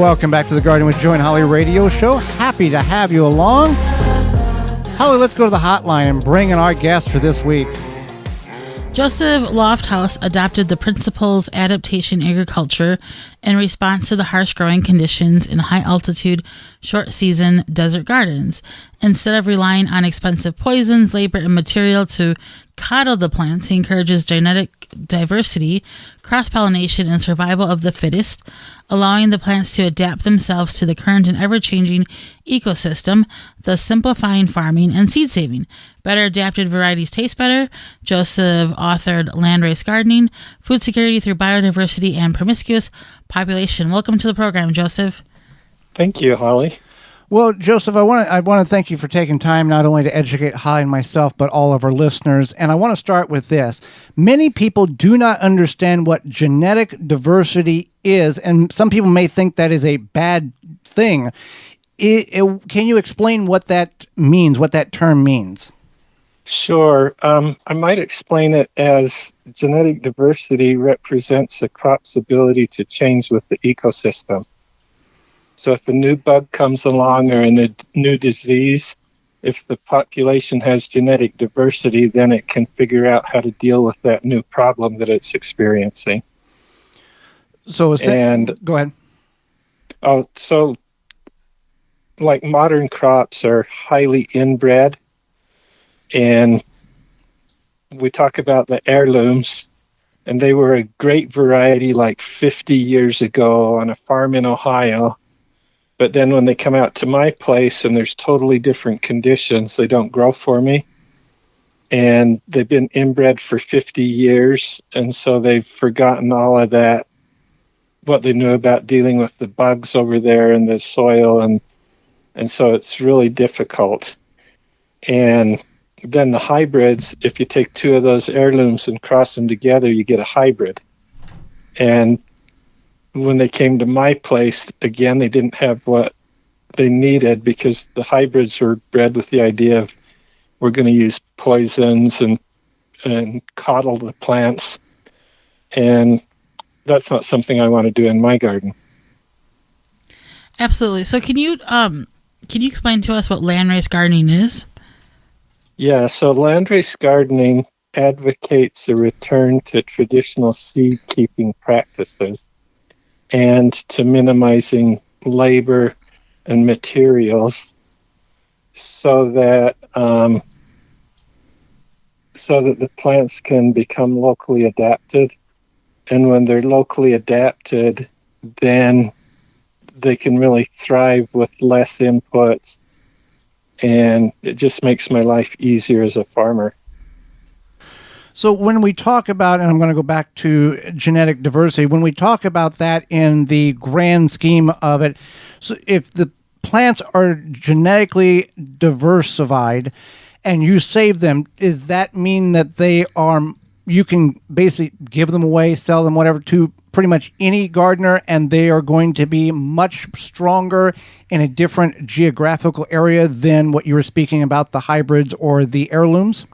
welcome back to the Garden with Joe and Holly radio show. Happy to have you along. Holly, let's go to the hotline and bring in our guest for this week. Joseph Lofthouse adopted the principles adaptation agriculture in response to the harsh growing conditions in high-altitude, short-season desert gardens. Instead of relying on expensive poisons, labor, and material to coddle the plants, he encourages genetic diversity, cross-pollination, and survival of the fittest, allowing the plants to adapt themselves to the current and ever-changing ecosystem, thus simplifying farming and seed saving. Better adapted varieties taste better. Joseph authored Landrace Gardening, Food Security Through Biodiversity and Promiscuous Population. Welcome to the program, Joseph. Thank you, Holly. Well, Joseph, I want to thank you for taking time not only to educate Holly and myself, but all of our listeners. And I want to start with this. Many people do not understand what genetic diversity is, and some people may think that is a bad thing. Can you explain what that means, what that term means? Sure. I might explain it as genetic diversity represents a crop's ability to change with the ecosystem. So if a new bug comes along or a new disease, if the population has genetic diversity, then it can figure out how to deal with that new problem that it's experiencing. So, go ahead. Oh, so like modern crops are highly inbred, and we talk about the heirlooms, and they were a great variety like 50 years ago on a farm in Ohio. But then when they come out to my place and there's totally different conditions, they don't grow for me. And they've been inbred for 50 years. And so they've forgotten all of that, what they knew about dealing with the bugs over there in the soil. And so it's really difficult. And then the hybrids, if you take two of those heirlooms and cross them together, you get a hybrid. And when they came to my place, again, they didn't have what they needed because the hybrids were bred with the idea of we're going to use poisons and coddle the plants. And that's not something I want to do in my garden. Absolutely. So can you explain to us what landrace gardening is? Yeah, so landrace gardening advocates a return to traditional seed-keeping practices and to minimizing labor and materials so that the plants can become locally adapted. And when they're locally adapted, then they can really thrive with less inputs, and it just makes my life easier as a farmer. So when we talk about, and I'm going to go back to genetic diversity, when we talk about that in the grand scheme of it, so if the plants are genetically diversified and you save them, does that mean that you can basically give them away, sell them, whatever, to pretty much any gardener, and they are going to be much stronger in a different geographical area than what you were speaking about, the hybrids or the heirlooms?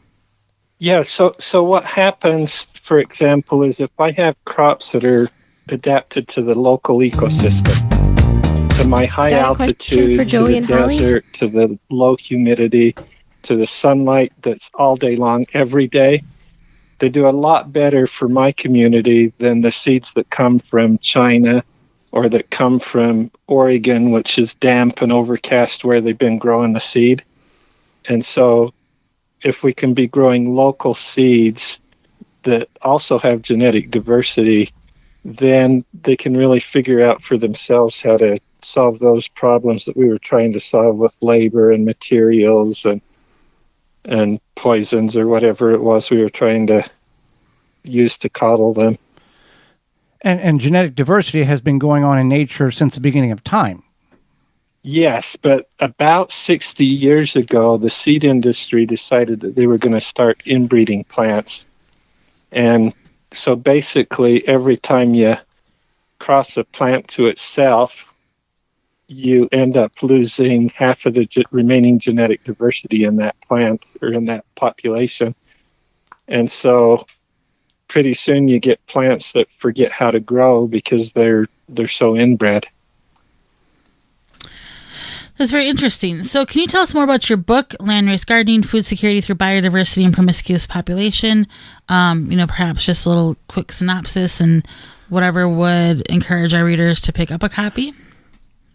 Yeah, so what happens, for example, is if I have crops that are adapted to the local ecosystem, to my high altitude, to the desert, to the low humidity, to the sunlight that's all day long, every day, they do a lot better for my community than the seeds that come from China or that come from Oregon, which is damp and overcast where they've been growing the seed. And so if we can be growing local seeds that also have genetic diversity, then they can really figure out for themselves how to solve those problems that we were trying to solve with labor and materials and poisons or whatever it was we were trying to use to coddle them. And genetic diversity has been going on in nature since the beginning of time. Yes, but about 60 years ago, the seed industry decided that they were going to start inbreeding plants. And so basically, every time you cross a plant to itself, you end up losing half of the remaining genetic diversity in that plant or in that population. And so pretty soon you get plants that forget how to grow because they're so inbred. That's very interesting. So can you tell us more about your book, Landrace Gardening, Food Security Through Biodiversity and Promiscuous Population? Perhaps just a little quick synopsis and whatever would encourage our readers to pick up a copy?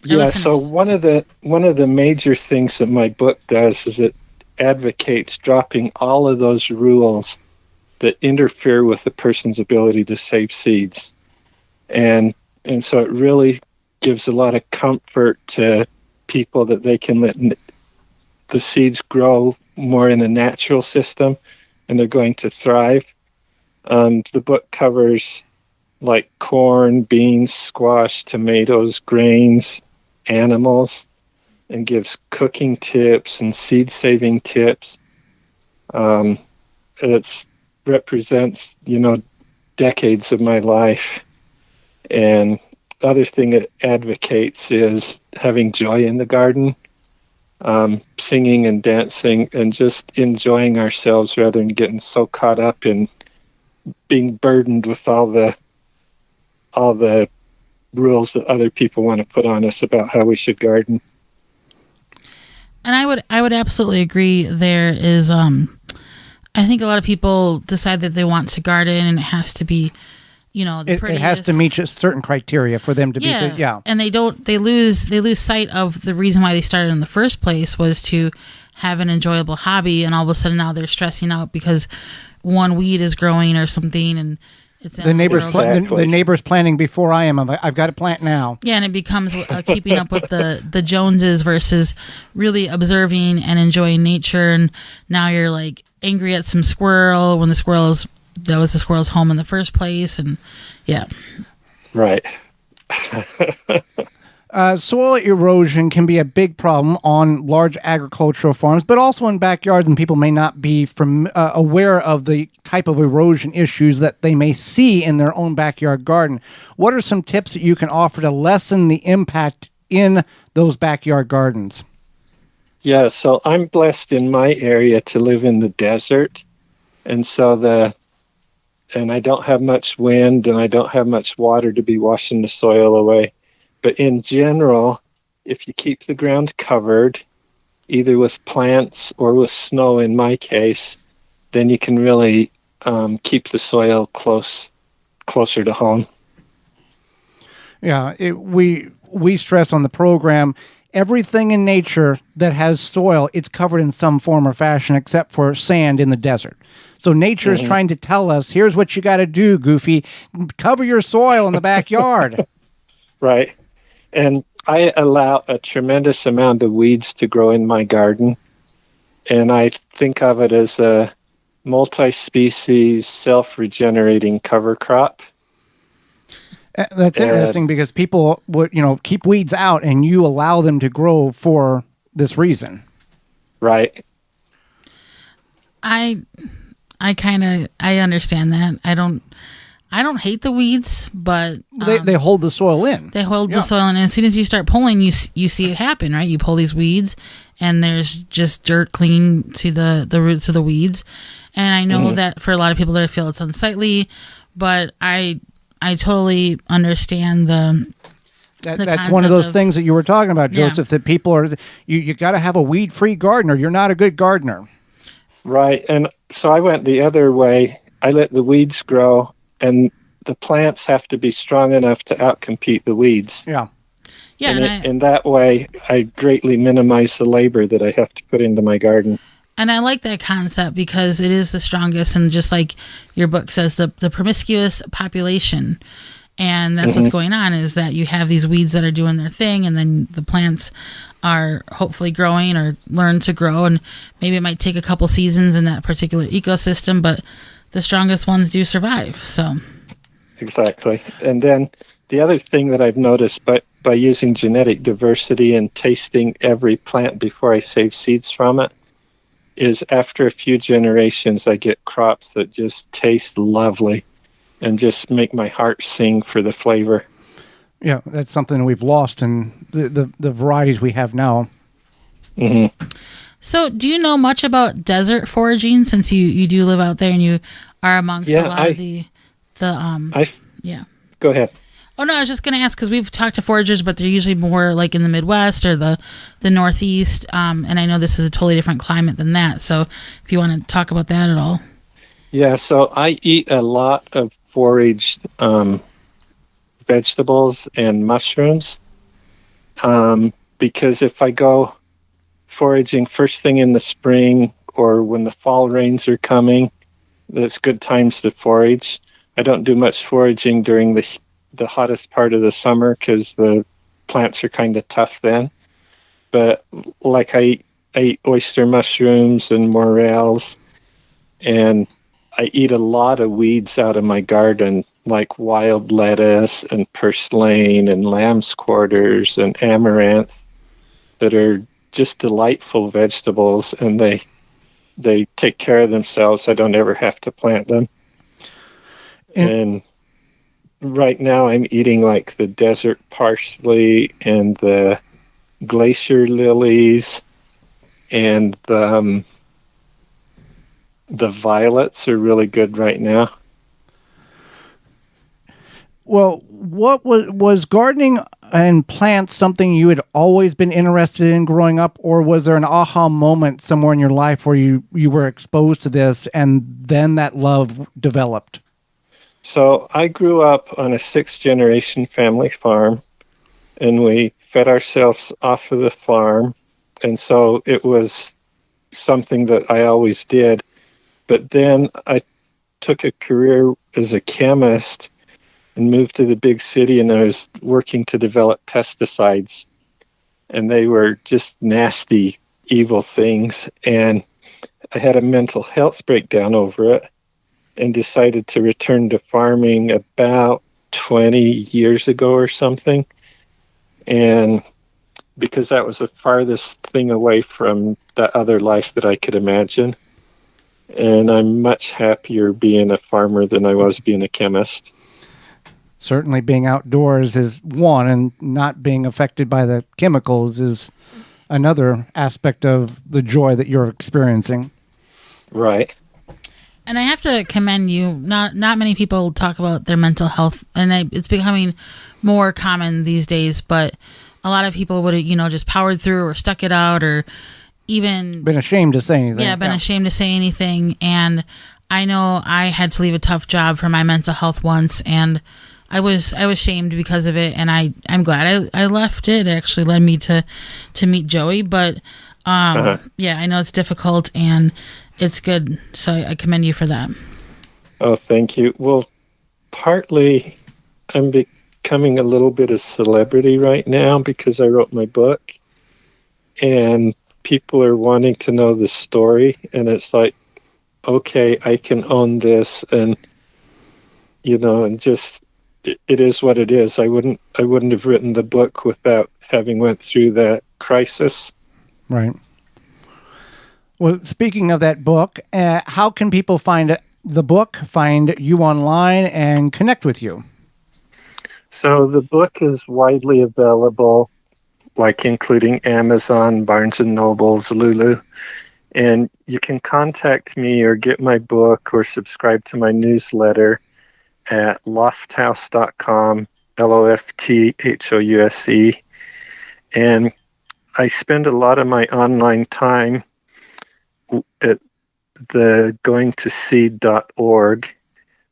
Yeah, so one of the major things that my book does is it advocates dropping all of those rules that interfere with the person's ability to save seeds. And so it really gives a lot of comfort to people that they can let the seeds grow more in a natural system and they're going to thrive. The book covers like corn, beans, squash, tomatoes, grains, animals, and gives cooking tips and seed saving tips. It represents, decades of my life. And the other thing it advocates is having joy in the garden, singing and dancing and just enjoying ourselves rather than getting so caught up in being burdened with all the rules that other people want to put on us about how we should garden. And I would absolutely agree. There is, I think a lot of people decide that they want to garden and it has to be, the prettiest. It has to meet a certain criteria for them to be. And they lose sight of the reason why they started in the first place was to have an enjoyable hobby, and all of a sudden now they're stressing out because one weed is growing or something, and it's the neighbor's planting before I am. I've got to plant now. Yeah, and it becomes keeping up with the Joneses versus really observing and enjoying nature. And now you're like angry at some squirrel when that was the squirrel's home in the first place. And yeah, right. Soil erosion can be a big problem on large agricultural farms, but also in backyards, and people may not be aware of the type of erosion issues that they may see in their own backyard garden. What are some tips that you can offer to lessen the impact in those backyard gardens? Yeah, so I'm blessed in my area to live in the desert, and I don't have much wind, and I don't have much water to be washing the soil away. But in general, if you keep the ground covered, either with plants or with snow in my case, then you can really keep the soil closer to home. Yeah, we stress on the program, everything in nature that has soil, it's covered in some form or fashion except for sand in the desert. So nature is trying to tell us, here's what you got to do, Goofy. Cover your soil in the backyard. Right. And I allow a tremendous amount of weeds to grow in my garden. And I think of it as a multi-species, self-regenerating cover crop. That's interesting because people would, keep weeds out and you allow them to grow for this reason. Right. I understand that. I don't hate the weeds, but they hold the soil in. They hold the soil in, and as soon as you start pulling, you see it happen, right? You pull these weeds, and there's just dirt clinging to the roots of the weeds. And I know that for a lot of people, they feel it's unsightly, but I totally understand that's one of those things that you were talking about, Joseph. That people are you got to have a weed-free garden, or you're not a good gardener. Right, and so I went the other way. I let the weeds grow. And the plants have to be strong enough to outcompete the weeds. Yeah. Yeah. And in that way, I greatly minimize the labor that I have to put into my garden. And I like that concept because it is the strongest. And just like your book says, the promiscuous population. And that's what's going on is that you have these weeds that are doing their thing. And then the plants are hopefully growing or learn to grow. And maybe it might take a couple seasons in that particular ecosystem, but the strongest ones do survive. So exactly. And then the other thing that I've noticed by using genetic diversity and tasting every plant before I save seeds from it is after a few generations, I get crops that just taste lovely and just make my heart sing for the flavor. Yeah, that's something we've lost in the varieties we have now. Mm-hmm. So do you know much about desert foraging since you do live out there and you are amongst a lot of the Go ahead. Oh no, I was just going to ask because we've talked to foragers, but they're usually more like in the Midwest or the Northeast, and I know this is a totally different climate than that. So if you want to talk about that at all. Yeah, so I eat a lot of foraged vegetables and mushrooms because if I go foraging first thing in the spring or when the fall rains are coming, that's good times to forage. I don't do much foraging during the hottest part of the summer because the plants are kind of tough then. But like I eat oyster mushrooms and morels, and I eat a lot of weeds out of my garden, like wild lettuce and purslane and lamb's quarters and amaranth that are just delightful vegetables, and they take care of themselves. I don't ever have to plant them. And right now I'm eating like the desert parsley and the glacier lilies and the violets are really good right now. Well, what was gardening and plants something you had always been interested in growing up, or was there an aha moment somewhere in your life where you were exposed to this and then that love developed? So I grew up on a 6th-generation family farm, and we fed ourselves off of the farm, and so it was something that I always did. But then I took a career as a chemist and moved to the big city, and I was working to develop pesticides, and they were just nasty, evil things. And I had a mental health breakdown over it and decided to return to farming about 20 years ago or something. And because that was the farthest thing away from that other life that I could imagine. And I'm much happier being a farmer than I was being a chemist. Certainly being outdoors is one, and not being affected by the chemicals is another aspect of the joy that you're experiencing. Right. And I have to commend you. Not many people talk about their mental health, and it's becoming more common these days. But a lot of people would, just powered through or stuck it out, or even been ashamed to say anything. Yeah, ashamed to say anything. And I know I had to leave a tough job for my mental health once, and I was shamed because of it. And I'm glad I left it. It actually led me to meet Joey. But yeah, I know it's difficult and it's good. So I commend you for that. Oh, thank you. Well, partly I'm becoming a little bit of celebrity right now because I wrote my book, and people are wanting to know the story, and it's like, okay, I can own this, and and just it is what it is. I wouldn't have written the book without having went through that crisis. Right. Well, speaking of that book, how can people find the book, find you online, and connect with you? So the book is widely available, like including Amazon, Barnes & Noble, Lulu. And you can contact me or get my book or subscribe to my newsletter at lofthouse.com, Lofthouse. And I spend a lot of my online time at the goingtoseed.org,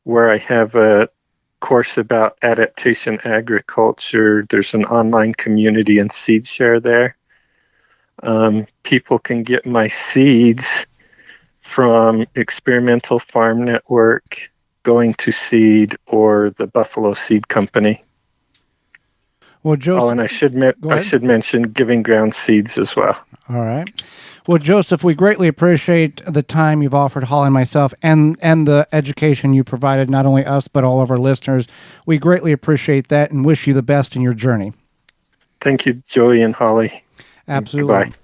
where I have a course about adaptation agriculture. There's an online community and seed share there. People can get my seeds from Experimental Farm Network, Going to Seed, or the Buffalo Seed Company. Well, Joseph, and I should mention Giving Ground Seeds as well. All right. Well, Joseph, we greatly appreciate the time you've offered Holly and myself, and the education you provided, not only us, but all of our listeners. We greatly appreciate that and wish you the best in your journey. Thank you, Joey and Holly. Absolutely. Goodbye.